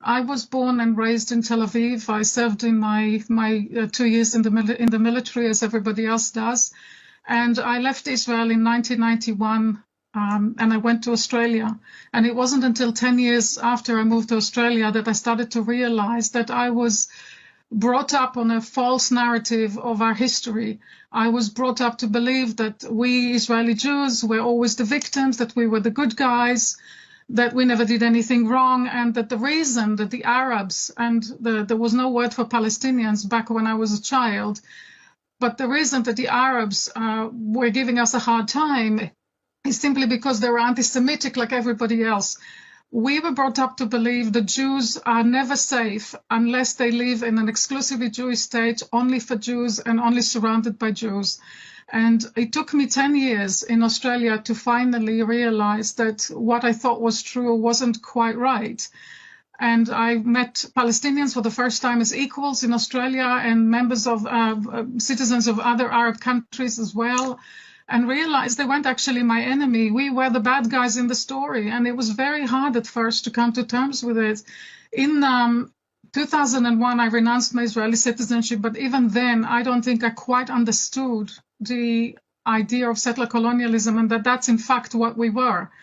I was born and raised in Tel Aviv. I served in my 2 years in the military, as everybody else does. And I left Israel in 1991, and I went to Australia. And it wasn't until 10 years after I moved to Australia that I started to realize that I was brought up on a false narrative of our history. I was brought up to believe that we Israeli Jews were always the victims, that we were the good guys, that we never did anything wrong, and that the reason that the Arabs, and there was no word for Palestinians back when I was a child, but the reason that the Arabs were giving us a hard time is simply because they were anti-Semitic like everybody else. We were brought up to believe that Jews are never safe unless they live in an exclusively Jewish state, only for Jews and only surrounded by Jews. And it took me 10 years in Australia to finally realize that what I thought was true wasn't quite right. And I met Palestinians for the first time as equals in Australia, and members of citizens of other Arab countries as well, and realized they weren't actually my enemy. We were the bad guys in the story. And it was very hard at first to come to terms with it. In 2001, I renounced my Israeli citizenship, but even then, I don't think I quite understood the idea of settler colonialism, and that that's in fact what we were.